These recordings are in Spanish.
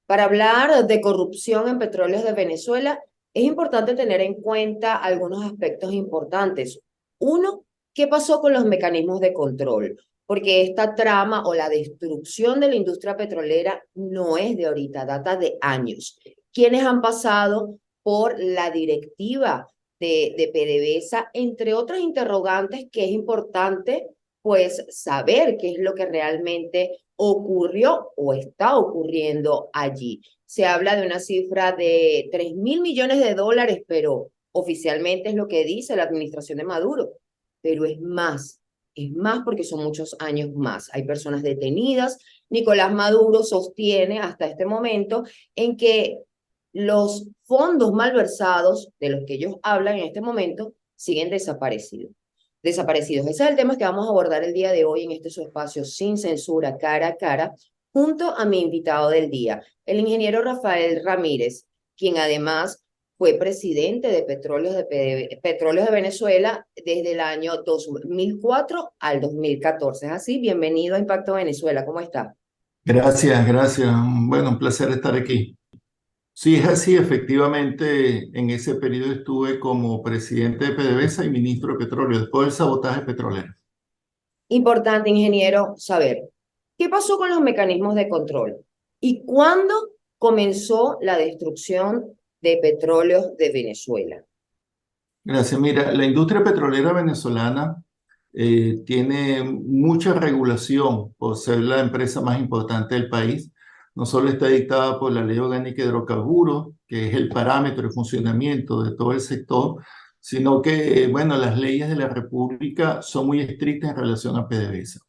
Para hablar de corrupción en Petróleos de Venezuela, es importante tener en cuenta algunos aspectos importantes. Uno, ¿qué pasó con los mecanismos de control? Porque esta trama o la destrucción de la industria petrolera no es de ahorita, data de años. ¿Quiénes han pasado por la directiva de PDVSA? Entre otras interrogantes que es importante pues saber qué es lo que realmente ocurrió o está ocurriendo allí. Se habla de una cifra de 3.000 millones de dólares, pero oficialmente es lo que dice la administración de Maduro, pero es más porque son muchos años más. Hay personas detenidas. Nicolás Maduro sostiene hasta este momento en que los fondos malversados de los que ellos hablan en este momento siguen desaparecidos. Ese es el tema que vamos a abordar el día de hoy en este su espacio sin censura, cara a cara, junto a mi invitado del día, el ingeniero Rafael Ramírez, quien además fue presidente de Petróleos de Venezuela desde el año 2004 al 2014. ¿Es así? Bienvenido a Impacto Venezuela. ¿Cómo está? Gracias, gracias. Bueno, un placer estar aquí. Sí, es así, efectivamente, en ese periodo estuve como presidente de PDVSA y ministro de Petróleo, después del sabotaje petrolero. Importante, ingeniero, saber qué pasó con los mecanismos de control y cuándo comenzó la destrucción de Petróleos de Venezuela. Gracias. Mira, la industria petrolera venezolana tiene mucha regulación por ser la empresa más importante del país. No solo está dictada por la Ley Orgánica de Hidrocarburos, que es el parámetro de funcionamiento de todo el sector, sino que, bueno, las leyes de la República son muy estrictas en relación a PDVSA.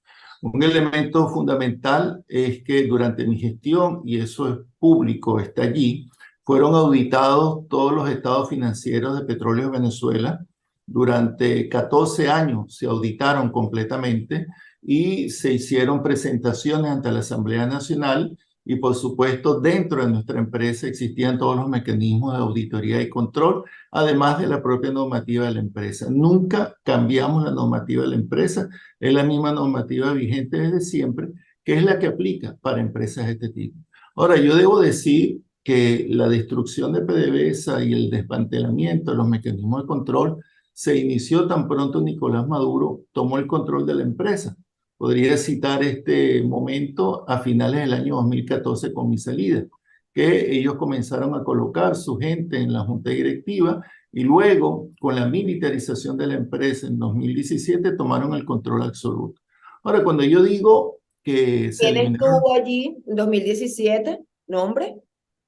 Un elemento fundamental es que durante mi gestión, y eso es público, está allí, fueron auditados todos los estados financieros de Petróleos Venezuela. Durante 14 años se auditaron completamente y se hicieron presentaciones ante la Asamblea Nacional y por supuesto dentro de nuestra empresa existían todos los mecanismos de auditoría y control, además de la propia normativa de la empresa. Nunca cambiamos la normativa de la empresa, es la misma normativa vigente desde siempre, que es la que aplica para empresas de este tipo. Ahora, yo debo decir que la destrucción de PDVSA y el desmantelamiento de los mecanismos de control se inició tan pronto Nicolás Maduro tomó el control de la empresa. Podría citar este momento a finales del año 2014 con mi salida, que ellos comenzaron a colocar su gente en la junta directiva y luego, con la militarización de la empresa en 2017, tomaron el control absoluto. Ahora, cuando yo digo que se ¿Quién eliminaron estuvo allí en 2017? ¿Nombre?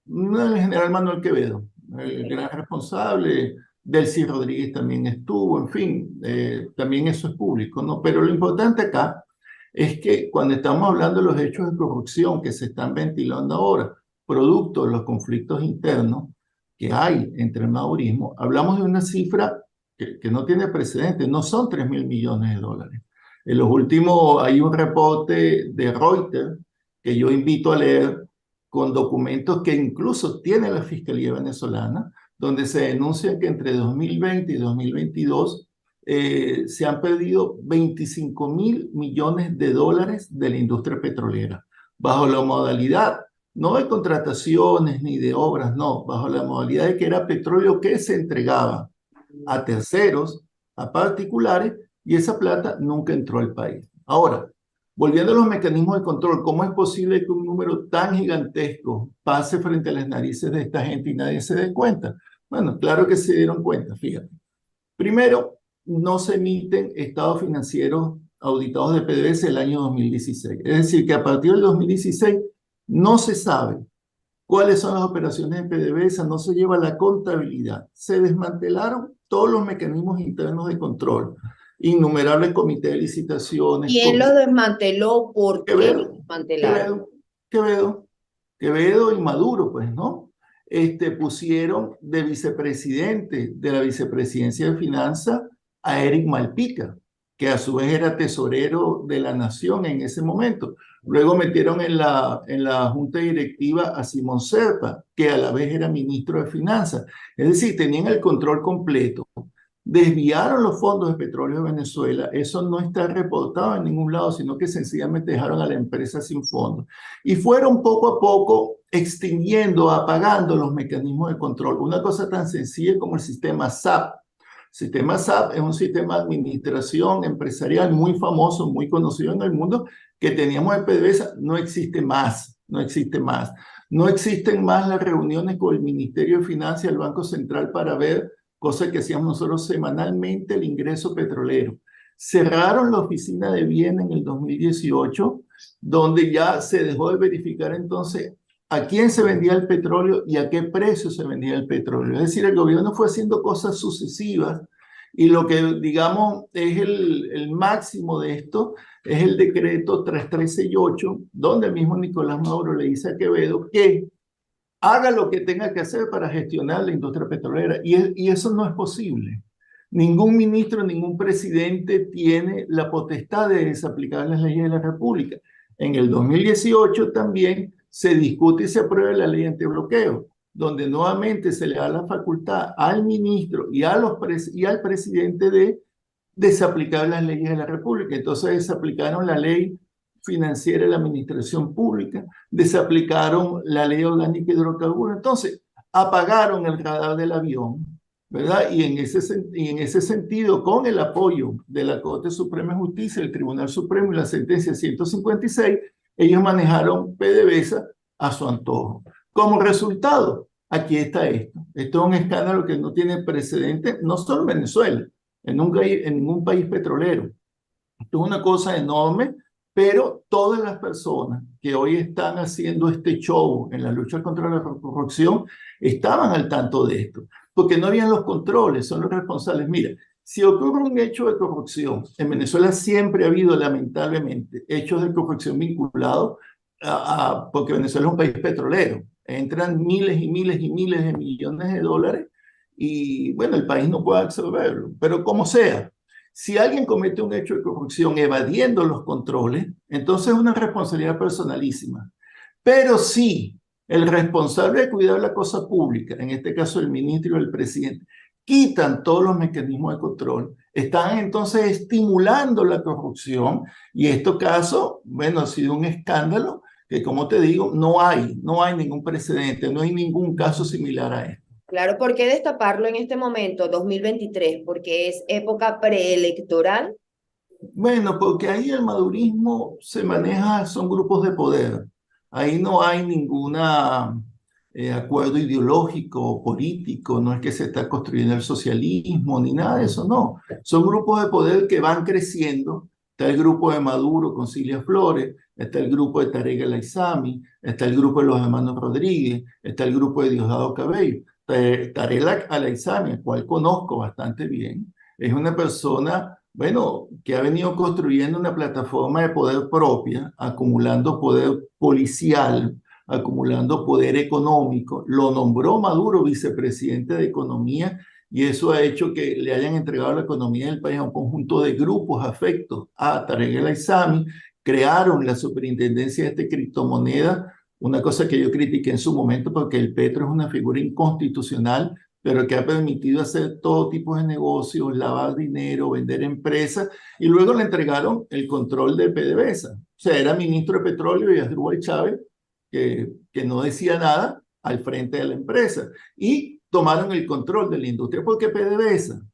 el general Manuel Quevedo, el Ok. gran responsable, Delcy Rodríguez también estuvo, en fin, también eso es público, ¿no? Pero lo importante acá es que cuando estamos hablando de los hechos de corrupción que se están ventilando ahora, producto de los conflictos internos que hay entre el madurismo, hablamos de una cifra que no tiene precedentes, no son 3.000 millones de dólares. En los últimos, hay un reporte de Reuters que yo invito a leer con documentos que incluso tiene la Fiscalía venezolana, donde se denuncia que entre 2020 y 2022 se han perdido 25.000 millones de dólares de la industria petrolera, bajo la modalidad, no de contrataciones ni de obras, no, bajo la modalidad de que era petróleo que se entregaba a terceros, a particulares, y esa plata nunca entró al país. Ahora, volviendo a los mecanismos de control, ¿cómo es posible que un número tan gigantesco pase frente a las narices de esta gente y nadie se dé cuenta? Bueno, claro que se dieron cuenta, fíjate. Primero, no se emiten estados financieros auditados de PDVSA el año 2016. Es decir, que a partir del 2016 no se sabe cuáles son las operaciones de PDVSA, no se lleva la contabilidad. Se desmantelaron todos los mecanismos internos de control, innumerables comités de licitaciones, ¿Quién los desmanteló? ¿Por qué los Quevedo, desmantelaron? Quevedo, Quevedo, Quevedo y Maduro, pues, ¿no? Pusieron de vicepresidente de la vicepresidencia de Finanzas a Eric Malpica, que a su vez era tesorero de la nación en ese momento. Luego metieron en la junta directiva a Simón Serpa, que a la vez era ministro de Finanzas. Es decir, tenían el control completo. Desviaron los fondos de petróleo de Venezuela, eso no está reportado en ningún lado, sino que sencillamente dejaron a la empresa sin fondos. Y fueron poco a poco extinguiendo, apagando los mecanismos de control. Una cosa tan sencilla como el sistema SAP. El sistema SAP es un sistema de administración empresarial muy famoso, muy conocido en el mundo, que teníamos en PDVSA, no existe más, no existe más. No existen más las reuniones con el Ministerio de Finanzas y el Banco Central para ver cosas que hacíamos nosotros semanalmente, el ingreso petrolero. Cerraron la oficina de Viena en el 2018, donde ya se dejó de verificar entonces a quién se vendía el petróleo y a qué precio se vendía el petróleo. Es decir, el gobierno fue haciendo cosas sucesivas y lo que, digamos, es el máximo de esto es el decreto 3368, donde el mismo Nicolás Maduro le dice a Quevedo que haga lo que tenga que hacer para gestionar la industria petrolera. Y eso no es posible. Ningún ministro, ningún presidente tiene la potestad de desaplicar las leyes de la República. En el 2018 también se discute y se aprueba la ley antibloqueo, donde nuevamente se le da la facultad al ministro y al presidente de desaplicar las leyes de la República. Entonces desaplicaron la ley financiera de la administración pública, desaplicaron la ley orgánica de hidrocarburos. Entonces apagaron el radar del avión, ¿verdad? Y en ese sentido, con el apoyo de la Corte Suprema de Justicia, el Tribunal Supremo y la sentencia 156, ellos manejaron PDVSA a su antojo. Como resultado, aquí está esto. Esto es un escándalo que no tiene precedente, no solo en Venezuela, en ningún país petrolero. Esto es una cosa enorme, pero todas las personas que hoy están haciendo este show en la lucha contra la corrupción estaban al tanto de esto, porque no habían los controles, son los responsables. Mira, si ocurre un hecho de corrupción, en Venezuela siempre ha habido, lamentablemente, hechos de corrupción vinculados porque Venezuela es un país petrolero. Entran miles y miles y miles de millones de dólares y, bueno, el país no puede absorberlo. Pero como sea, si alguien comete un hecho de corrupción evadiendo los controles, entonces es una responsabilidad personalísima. Pero si el responsable de cuidar la cosa pública, en este caso el ministro y el presidente, quitan todos los mecanismos de control, están entonces estimulando la corrupción y en este caso, bueno, ha sido un escándalo que, como te digo, no hay ningún precedente, no hay ningún caso similar a esto. Claro, ¿por qué destaparlo en este momento, 2023? Porque es época preelectoral. Bueno, porque ahí el madurismo se maneja, son grupos de poder. Ahí no hay ninguna acuerdo ideológico o político, no es que se está construyendo el socialismo ni nada de eso, no. Son grupos de poder que van creciendo. Está el grupo de Maduro con Cilia Flores, está el grupo de Tarek El Aissami, está el grupo de los hermanos Rodríguez, está el grupo de Diosdado Cabello. Tarek El Aissami, al cual conozco bastante bien, es una persona, bueno, que ha venido construyendo una plataforma de poder propia, acumulando poder policial, acumulando poder económico. Lo nombró Maduro vicepresidente de Economía y eso ha hecho que le hayan entregado la economía del país a un conjunto de grupos afectos a Tarek El Aissami. Crearon la superintendencia de criptomoneda, una cosa que yo critiqué en su momento porque el Petro es una figura inconstitucional, pero que ha permitido hacer todo tipo de negocios, lavar dinero, vender empresas, y luego le entregaron el control de PDVSA. O sea, era ministro de Petróleo y Asdrúbal Chávez, que no decía nada al frente de la empresa. Y tomaron el control de la industria, porque PDVSA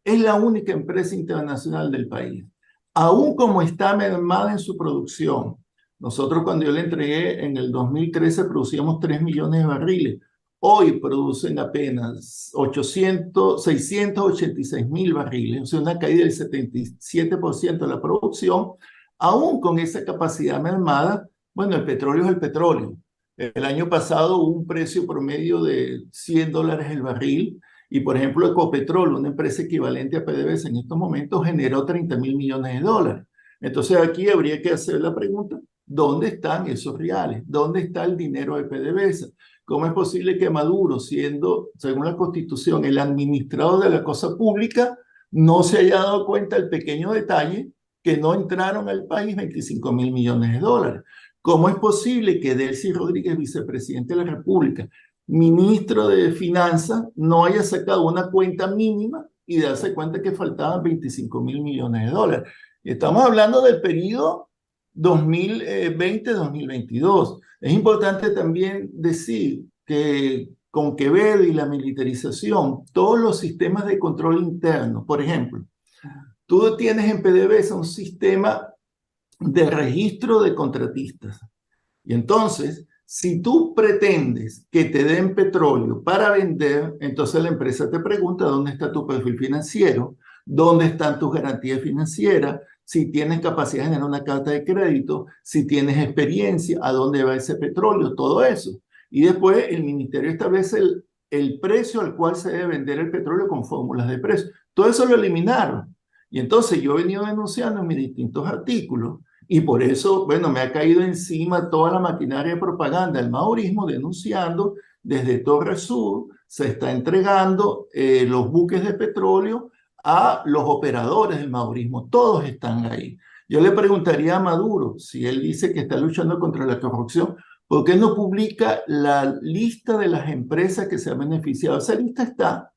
es la única empresa internacional del país. Aún como está mermada en su producción, nosotros cuando yo le entregué en el 2013 producíamos 3 millones de barriles. Hoy producen apenas 686.000 barriles, o sea, una caída del 77% de la producción. Aún con esa capacidad mermada, bueno, el petróleo es el petróleo. El año pasado hubo un precio promedio de $100 el barril y, por ejemplo, Ecopetrol, una empresa equivalente a PDVSA en estos momentos, generó 30.000 millones de dólares. Entonces aquí habría que hacer la pregunta, ¿dónde están esos reales? ¿Dónde está el dinero de PDVSA? ¿Cómo es posible que Maduro, siendo, según la Constitución, el administrador de la cosa pública, no se haya dado cuenta del pequeño detalle que no entraron al país 25.000 millones de dólares? ¿Cómo es posible que Delcy Rodríguez, vicepresidente de la República, ministro de Finanzas, no haya sacado una cuenta mínima y darse cuenta que faltaban 25.000 millones de dólares? Estamos hablando del periodo 2020-2022. Es importante también decir que con Quevedo y la militarización, todos los sistemas de control interno, por ejemplo, tú tienes en PDVSA un sistema de registro de contratistas. Y entonces, si tú pretendes que te den petróleo para vender, entonces la empresa te pregunta dónde está tu perfil financiero, dónde están tus garantías financieras, si tienes capacidad de generar una carta de crédito, si tienes experiencia, a dónde va ese petróleo, todo eso. Y después el ministerio establece el precio al cual se debe vender el petróleo con fórmulas de precio. Todo eso lo eliminaron. Y entonces yo he venido denunciando en mis distintos artículos y por eso, bueno, me ha caído encima toda la maquinaria de propaganda del maorismo denunciando desde Torre Sur se está entregando los buques de petróleo a los operadores del maorismo. Todos están ahí. Yo le preguntaría a Maduro, si él dice que está luchando contra la corrupción, ¿por qué no publica la lista de las empresas que se han beneficiado? Esa lista está,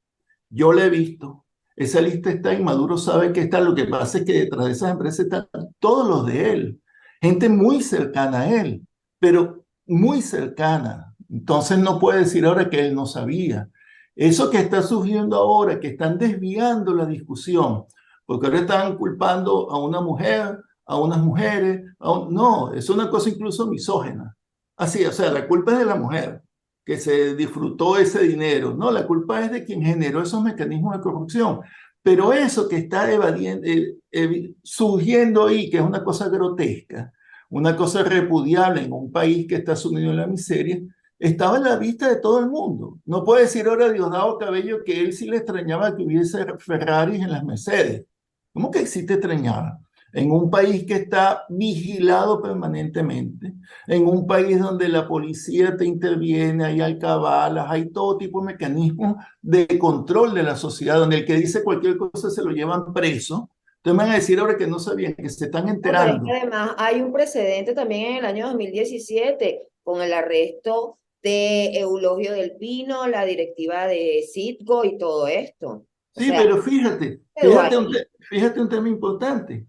yo la he visto. Esa lista está y Maduro sabe que está. Lo que pasa es que detrás de esas empresas están todos los de él. Gente muy cercana a él, pero muy cercana. Entonces no puede decir ahora que él no sabía. Eso que está surgiendo ahora, que están desviando la discusión, porque ahora están culpando a una mujer, a unas mujeres. No, es una cosa incluso misógena. Así, o sea, la culpa es de la mujer que se disfrutó ese dinero. No, la culpa es de quien generó esos mecanismos de corrupción. Pero eso que está surgiendo ahí, que es una cosa grotesca, una cosa repudiable en un país que está sumido en la miseria, estaba en la vista de todo el mundo. No puede decir ahora Diosdado Cabello que él sí le extrañaba que hubiese Ferraris en las Mercedes. ¿Cómo que sí te extrañaba? En un país que está vigilado permanentemente, en un país donde la policía te interviene, hay alcabalas, hay todo tipo de mecanismos de control de la sociedad, donde el que dice cualquier cosa se lo llevan preso. Entonces me van a decir ahora que no sabían, que se están No, pero es que enterando. además hay un precedente también en el año 2017 con el arresto de Eulogio del Pino, la directiva de Citgo y todo esto. O Sí, sea, pero fíjate, quedó ahí. fíjate un tema importante.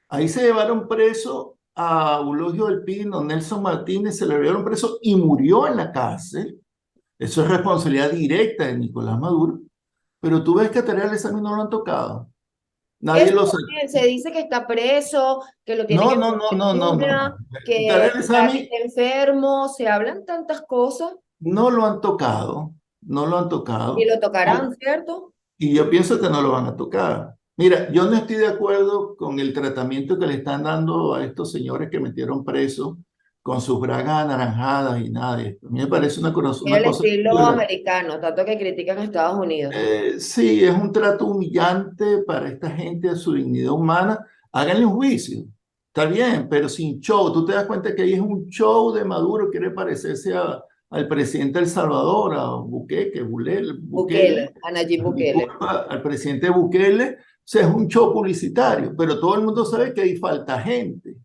Ahí se llevaron preso a Eulogio del Pino, Nelson Martínez, se le llevaron preso y murió en la cárcel. Eso es responsabilidad directa de Nicolás Maduro. Pero tú ves que a Tarea Lezama no lo han tocado. Nadie Eso lo sabe. también se dice que está preso, que lo tienen No, en no, no, no, no, no, no. una, Tarea que está Lezama enfermo, se hablan tantas cosas no lo han tocado, no lo han y tocado. lo tocarán, ¿cierto? Y yo pienso que no lo van a tocar. Mira, yo no estoy de acuerdo con el tratamiento que le están dando a estos señores que metieron presos con sus bragas anaranjadas y nada de esto. A mí me parece Es una el cosa estilo cruel. americano, tanto que critican a Estados Unidos. Sí, es un trato humillante para esta gente, a su dignidad humana. Háganle un juicio. Está bien, pero sin show. Tú te das cuenta que ahí es un show de Maduro, quiere parecerse al presidente de El Salvador, a Bukele, Bukele, a Nayib Bukele. disculpa, al presidente Bukele. O sea, es un show publicitario, pero todo el mundo sabe que ahí falta gente.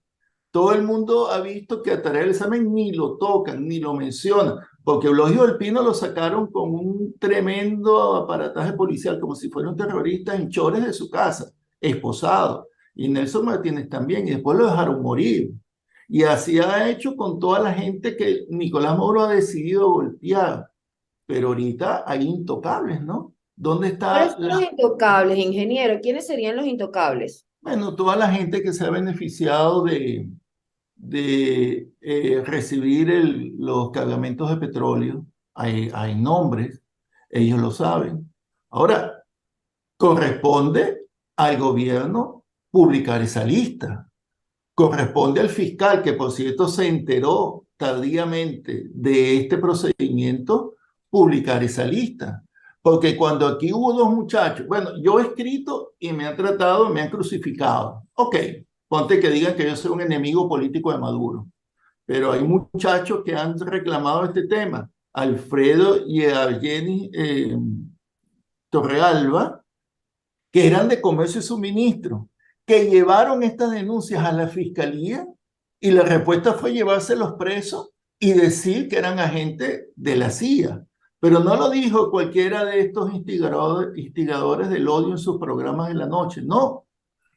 Todo el mundo ha visto que a Tarea del Examen ni lo tocan, ni lo mencionan, porque Eulogio del Pino lo sacaron con un tremendo aparataje policial, como si fuera un terrorista en chores de su casa, esposado. Y Nelson Martínez también, y después lo dejaron morir. Y así ha hecho con toda la gente que Nicolás Maduro ha decidido golpear. Pero ahorita hay intocables, ¿no? ¿Dónde ¿Cuáles está son los intocables, ingeniero? ¿Quiénes serían los intocables? bueno, toda la gente que se ha beneficiado de recibir los cargamentos de petróleo? Hay nombres, ellos lo saben. Ahora, corresponde al gobierno publicar esa lista. Corresponde al fiscal, que por cierto se enteró tardíamente de este procedimiento, publicar esa lista. Porque cuando aquí hubo dos muchachos, bueno, yo he escrito y me han tratado, me han crucificado. Ok, ponte que digan que yo soy un enemigo político de Maduro, pero hay muchachos que han reclamado este tema. Alfredo y Evgeny Torrealba, que eran de comercio y suministro, que llevaron estas denuncias a la fiscalía y la respuesta fue llevárselos presos y decir que eran agentes de la CIA. Pero no lo dijo cualquiera de estos instigadores del odio en sus programas de la noche, no,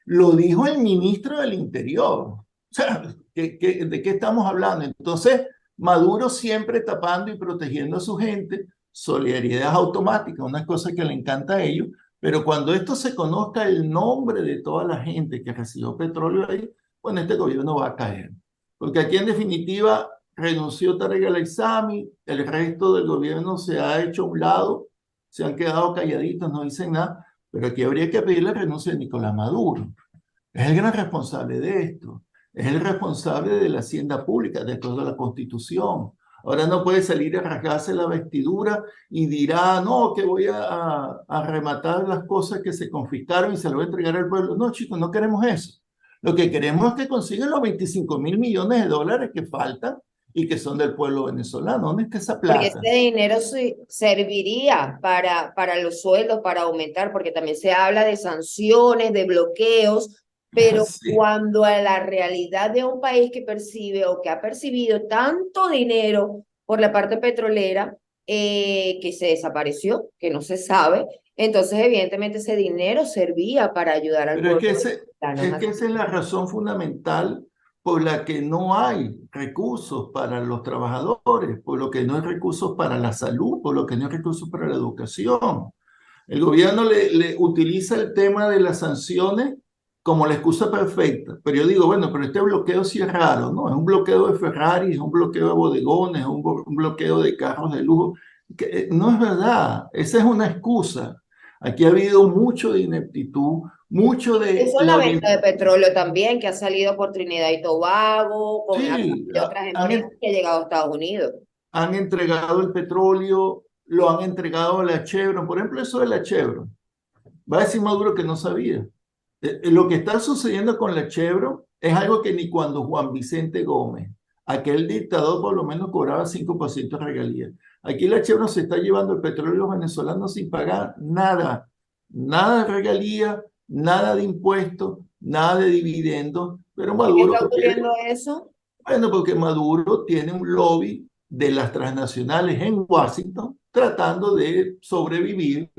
lo dijo el ministro del Interior. O sea, ¿De qué estamos hablando? Entonces, Maduro siempre tapando y protegiendo a su gente, solidaridad automática, una cosa que le encanta a ellos, pero cuando esto se conozca el nombre de toda la gente que recibió petróleo ahí, bueno, este gobierno va a caer. Porque aquí en definitiva renunció Tarek El Aissami, el resto del gobierno se ha hecho a un lado, se han quedado calladitos, no dicen nada, pero aquí habría que pedir la renuncia de Nicolás Maduro. Es el gran responsable de esto. Es el responsable de la hacienda pública, de acuerdo a la Constitución. Ahora no puede salir a rasgarse la vestidura y dirá, no, que voy a rematar las cosas que se confiscaron y se lo voy a entregar al pueblo. No, chicos, no queremos eso. Lo que queremos es que consigan los 25.000 millones de dólares que faltan y que son del pueblo venezolano. ¿Dónde está esa Porque plata? ese dinero serviría para los sueldos, para aumentar, porque también se habla de sanciones, de bloqueos, pero Sí. cuando a la realidad de un país que percibe o que ha percibido tanto dinero por la parte petrolera, que se desapareció, que no se sabe, entonces evidentemente ese dinero servía para ayudar al Pero es pueblo que, venezolano. es que esa es la razón fundamental por la que no hay recursos para los trabajadores, por lo que no hay recursos para la salud, por lo que no hay recursos para la educación. El gobierno le utiliza el tema de las sanciones como la excusa perfecta. Pero yo digo, bueno, pero este bloqueo sí es raro, ¿no? Es un bloqueo de Ferrari, es un bloqueo de bodegones, es un bloqueo de carros de lujo. No es verdad, esa es una excusa. Aquí ha habido mucho de ineptitud, mucho de Eso es la la venta de petróleo también, que ha salido por Trinidad y Tobago, con a través Sí, de otras empresas que ha llegado a Estados Unidos. han entregado el petróleo, lo han entregado a la Chevron. Por ejemplo, eso de la Chevron. Va a decir Maduro que no sabía. Lo que está sucediendo con la Chevron es algo que ni cuando Juan Vicente Gómez, aquel dictador, por lo menos cobraba 5% de regalías. Aquí la Chevron se está llevando el petróleo de los venezolanos sin pagar nada. Nada de regalía, nada de impuestos, nada de dividendos. Pero ¿Por qué Maduro está quiere. ocurriendo eso? Bueno, porque Maduro tiene un lobby de las transnacionales en Washington tratando de sobrevivir.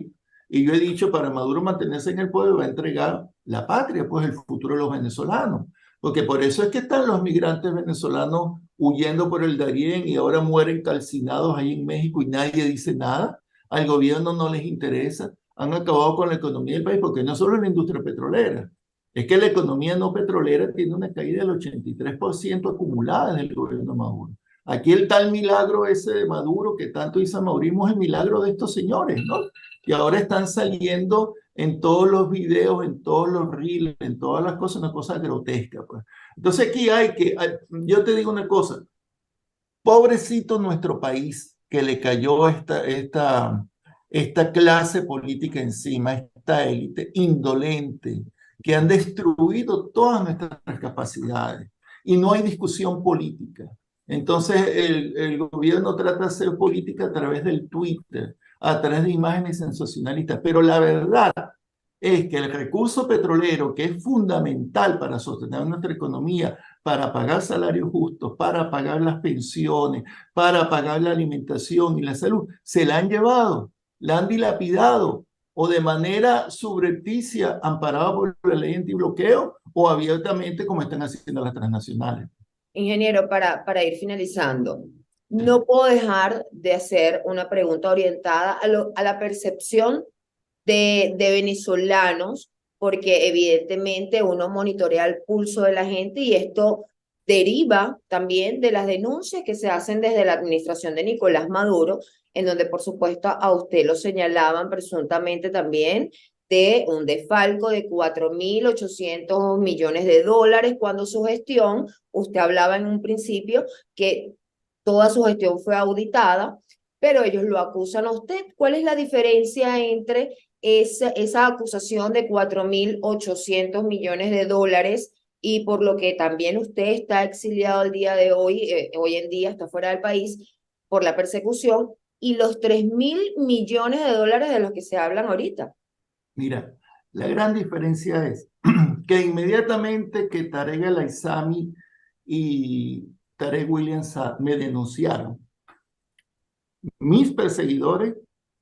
Y yo he dicho, para Maduro mantenerse en el poder va a entregar la patria, pues el futuro de los venezolanos. Porque por eso es que están los migrantes venezolanos huyendo por el Darién y ahora mueren calcinados ahí en México y nadie dice nada. Al gobierno no les interesa. Han acabado con la economía del país porque no solo la industria petrolera, es que la economía no petrolera tiene una caída del 83% acumulada en el gobierno de Maduro. Aquí el tal milagro ese de Maduro que tanto dice Maurismo es el milagro de estos señores, ¿no? Y ahora están saliendo en todos los videos, en todos los reels, en todas las cosas, una cosa grotesca, pues. Entonces aquí yo te digo una cosa, pobrecito nuestro país que le cayó esta clase política encima, esta élite indolente, que han destruido todas nuestras capacidades y no hay discusión política. Entonces el gobierno trata de hacer política a través del Twitter, a través de imágenes sensacionalistas, pero la verdad es que el recurso petrolero, que es fundamental para sostener nuestra economía, para pagar salarios justos, para pagar las pensiones, para pagar la alimentación y la salud, se la han llevado, la han dilapidado o de manera subrepticia, amparada por la ley antibloqueo o abiertamente como están haciendo las transnacionales. Ingeniero, para ir finalizando, no puedo dejar de hacer una pregunta orientada a la percepción de venezolanos, porque evidentemente uno monitorea el pulso de la gente y esto deriva también de las denuncias que se hacen desde la administración de Nicolás Maduro, en donde por supuesto a usted lo señalaban presuntamente también de un desfalco de 4.800 millones de dólares, cuando su gestión, usted hablaba en un principio que toda su gestión fue auditada, pero ellos lo acusan a usted. ¿Cuál es la diferencia entre esa acusación de 4.800 millones de dólares y por lo que también usted está exiliado el día de hoy, hoy en día está fuera del país por la persecución, y los 3.000 millones de dólares de los que se hablan ahorita? Mira, la gran diferencia es que inmediatamente que Tarek El Aissami y Tarek William Saab me denunciaron, mis perseguidores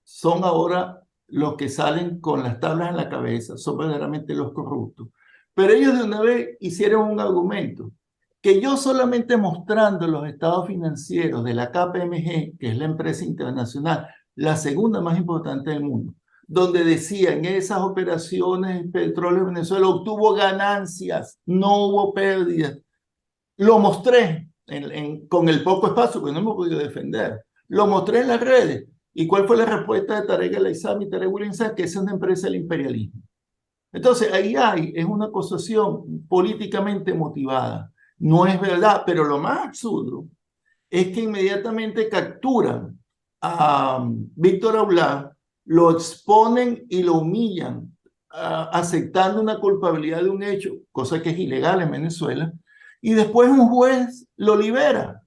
son ahora los que salen con las tablas en la cabeza, son verdaderamente los corruptos. Pero ellos de una vez hicieron un argumento, que yo solamente mostrando los estados financieros de la KPMG, que es la empresa internacional, la segunda más importante del mundo, donde decían esas operaciones, Petróleo de Venezuela obtuvo ganancias, no hubo pérdidas. Lo mostré con el poco espacio, porque no me he podido defender. Lo mostré en las redes. ¿Y cuál fue la respuesta de Tarek El Aissami y Tarek William Saab? Que esa es una empresa del imperialismo. Entonces, ahí es una acusación políticamente motivada. No es verdad, pero lo más absurdo es que inmediatamente capturan a Víctor Aulard, lo exponen y lo humillan, aceptando una culpabilidad de un hecho, cosa que es ilegal en Venezuela, y después un juez lo libera,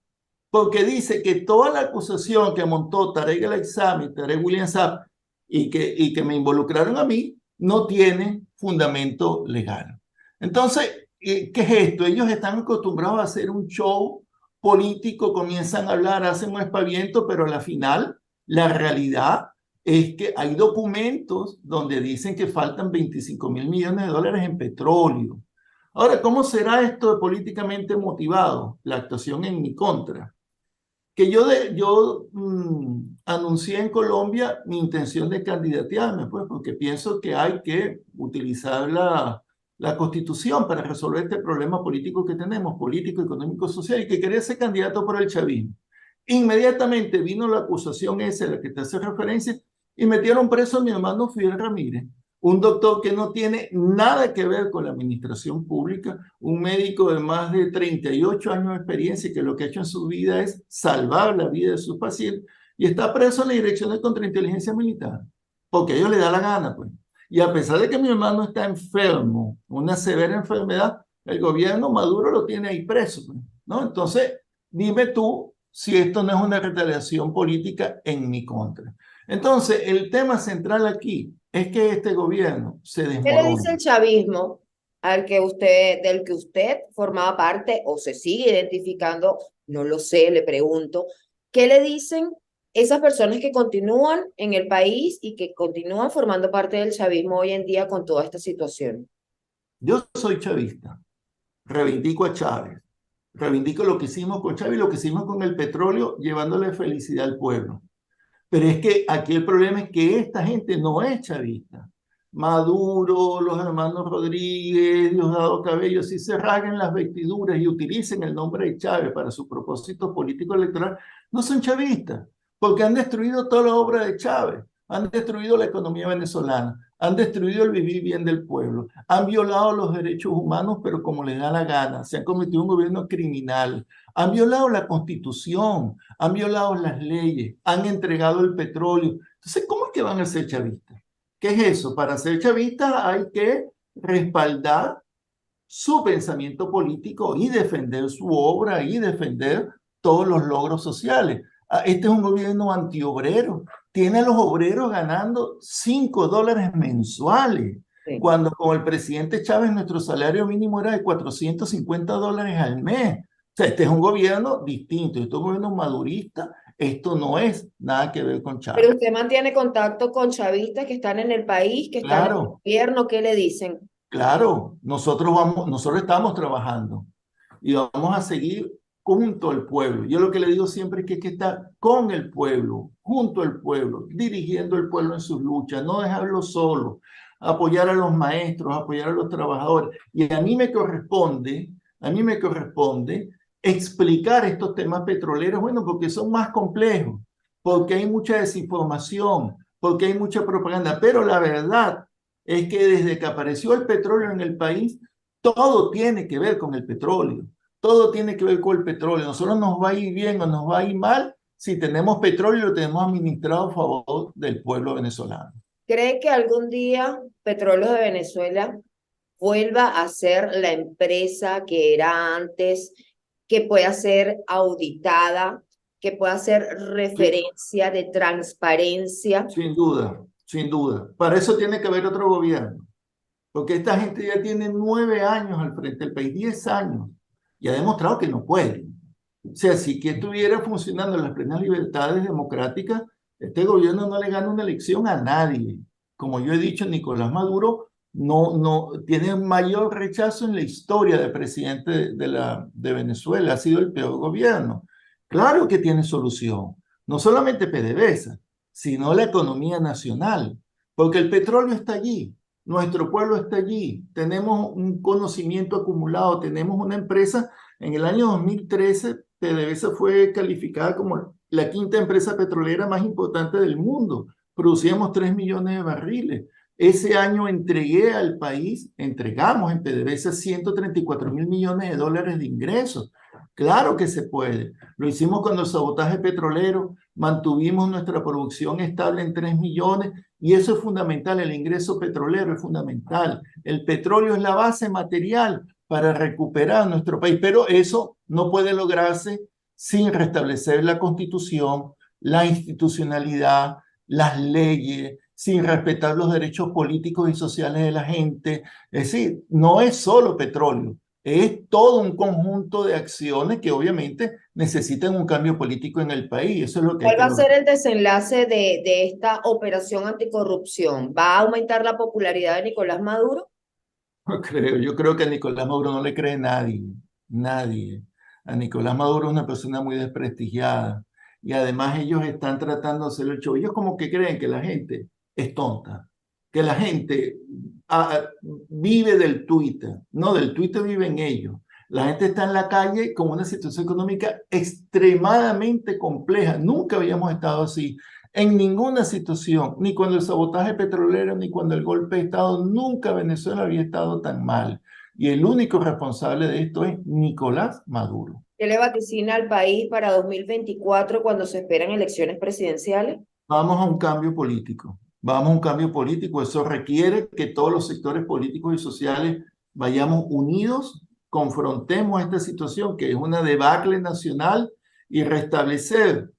porque dice que toda la acusación que montó Tarek El Aissami y Tarek William Saab y que me involucraron a mí, no tiene fundamento legal. Entonces, ¿qué es esto? Ellos están acostumbrados a hacer un show político, comienzan a hablar, hacen un espaviento, pero a la final, la realidad es que hay documentos donde dicen que faltan 25.000 millones de dólares en petróleo. Ahora, ¿cómo será esto de políticamente motivado, la actuación en mi contra? Que yo anuncié en Colombia mi intención de candidatearme, pues, porque pienso que hay que utilizar la Constitución para resolver este problema político que tenemos, político, económico, social, y que quería ser candidato por el chavismo. Inmediatamente vino la acusación esa a la que te hace referencia y metieron preso a mi hermano Fidel Ramírez, un doctor que no tiene nada que ver con la administración pública, un médico de más de 38 años de experiencia que lo que ha hecho en su vida es salvar la vida de sus pacientes y está preso en la Dirección de Contrainteligencia Militar, porque a ellos les da la gana, pues. Y a pesar de que mi hermano está enfermo, una severa enfermedad, el gobierno Maduro lo tiene ahí preso, pues, ¿no? Entonces, dime tú si esto no es una retaliación política en mi contra. Entonces, el tema central aquí es que este gobierno se ¿Qué le dice desmorona. el chavismo del que usted formaba parte o se sigue identificando? No lo sé, le pregunto. ¿Qué le dicen esas personas que continúan en el país y que continúan formando parte del chavismo hoy en día con toda esta situación? Yo soy chavista, reivindico a Chávez, reivindico lo que hicimos con Chávez y lo que hicimos con el petróleo, llevándole felicidad al pueblo. Pero es que aquí el problema es que esta gente no es chavista. Maduro, los hermanos Rodríguez, Diosdado Cabello, si se rasguen las vestiduras y utilicen el nombre de Chávez para su propósito político electoral, no son chavistas, porque han destruido toda la obra de Chávez, han destruido la economía venezolana, han destruido el vivir bien del pueblo, han violado los derechos humanos, pero como les da la gana, se han cometido un gobierno criminal, han violado la Constitución, han violado las leyes, han entregado el petróleo. Entonces, ¿cómo es que van a ser chavistas? ¿Qué es eso? Para ser chavistas hay que respaldar su pensamiento político y defender su obra y defender todos los logros sociales. Este es un gobierno antiobrero. Tiene a los obreros ganando $5 mensuales. Sí. Cuando con el presidente Chávez nuestro salario mínimo era de $450 al mes. O sea, este es un gobierno distinto, este es un gobierno madurista, esto no es nada que ver con Pero Chávez. usted mantiene contacto con chavistas que están en el país, que están en el Claro, gobierno, ¿qué le dicen? claro, nosotros estamos trabajando y vamos a seguir junto al pueblo. Yo lo que le digo siempre es que hay que estar con el pueblo, junto al pueblo, dirigiendo al pueblo en sus luchas, no dejarlo solo, apoyar a los maestros, apoyar a los trabajadores. Y a mí me corresponde explicar estos temas petroleros, bueno, porque son más complejos, porque hay mucha desinformación, porque hay mucha propaganda, pero la verdad es que desde que apareció el petróleo en el país, todo tiene que ver con el petróleo. Todo tiene que ver con el petróleo. Nosotros nos va a ir bien o nos va a ir mal si tenemos petróleo y lo tenemos administrado a favor del pueblo venezolano. ¿Cree que algún día Petróleos de Venezuela vuelva a ser la empresa que era antes, que pueda ser auditada, que pueda ser Sí, referencia de transparencia? sin duda, sin duda. Para eso tiene que haber otro gobierno, porque esta gente ya tiene 9 años al frente del país, 10 años, y ha demostrado que no puede. O sea, si que estuviera funcionando las plenas libertades democráticas, este gobierno no le gana una elección a nadie. Como yo he dicho, Nicolás Maduro tiene mayor rechazo en la historia del presidente de Venezuela, ha sido el peor gobierno. Claro que tiene solución, no solamente PDVSA, sino la economía nacional, porque el petróleo está allí, nuestro pueblo está allí, tenemos un conocimiento acumulado, tenemos una empresa, en el año 2013 PDVSA fue calificada como la quinta empresa petrolera más importante del mundo, producíamos 3 millones de barriles. Ese año entregamos en PDVSA 134 mil millones de dólares de ingresos. Claro que se puede. Lo hicimos con el sabotaje petrolero, mantuvimos nuestra producción estable en 3 millones y eso es fundamental, el ingreso petrolero es fundamental. El petróleo es la base material para recuperar nuestro país, pero eso no puede lograrse sin restablecer la constitución, la institucionalidad, las leyes, sin respetar los derechos políticos y sociales de la gente. Es decir, no es solo petróleo, es todo un conjunto de acciones que obviamente necesitan un cambio político en el país. Eso es lo que hay ¿Cuál que va a ser lograr. el desenlace de esta operación anticorrupción? ¿Va a aumentar la popularidad de Nicolás Maduro? Yo creo que a Nicolás Maduro no le cree nadie, nadie. A Nicolás Maduro es una persona muy desprestigiada y además ellos están tratando de hacer el show. Ellos como que creen que la gente es tonta, que la gente vive del Twitter, no, del Twitter viven ellos. La gente está en la calle con una situación económica extremadamente compleja. Nunca habíamos estado así en ninguna situación, ni cuando el sabotaje petrolero, ni cuando el golpe de Estado, nunca Venezuela había estado tan mal. Y el único responsable de esto es Nicolás Maduro. ¿Qué le vaticina al país para 2024 cuando se esperan elecciones presidenciales? Vamos a un cambio político. Vamos a un cambio político. Eso requiere que todos los sectores políticos y sociales vayamos unidos, confrontemos esta situación que es una debacle nacional y restablecer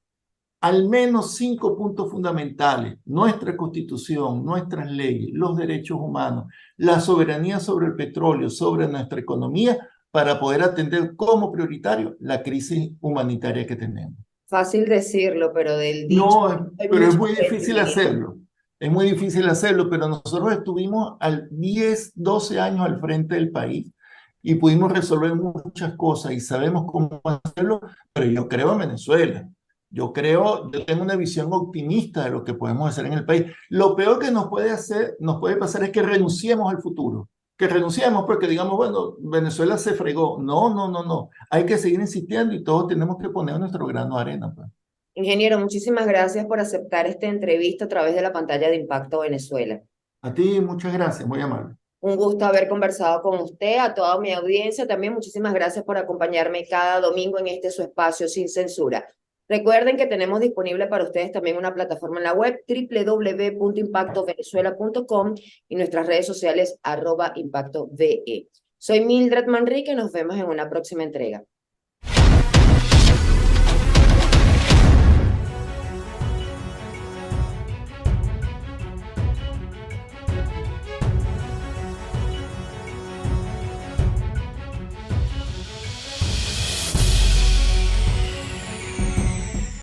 al menos 5 puntos fundamentales: nuestra constitución, nuestras leyes, los derechos humanos, la soberanía sobre el petróleo, sobre nuestra economía, para poder atender como prioritario la crisis humanitaria que tenemos. Fácil decirlo, pero del dicho No, hay pero es mucho muy que difícil decir. hacerlo. Es muy difícil hacerlo, pero nosotros estuvimos al 10, 12 años al frente del país y pudimos resolver muchas cosas y sabemos cómo hacerlo, pero yo creo en Venezuela. Yo tengo una visión optimista de lo que podemos hacer en el país. Lo peor que nos puede pasar es que renunciemos al futuro, que renunciemos porque digamos, bueno, Venezuela se fregó. No, no, no, no. Hay que seguir insistiendo y todos tenemos que poner nuestro grano de arena, pues. Ingeniero, muchísimas gracias por aceptar esta entrevista a través de la pantalla de Impacto Venezuela. A ti, muchas gracias, muy amable. Un gusto haber conversado con usted, a toda mi audiencia. También muchísimas gracias por acompañarme cada domingo en este su espacio sin censura. Recuerden que tenemos disponible para ustedes también una plataforma en la web www.impactovenezuela.com y nuestras redes sociales @impactove. Soy Mildred Manrique, nos vemos en una próxima entrega.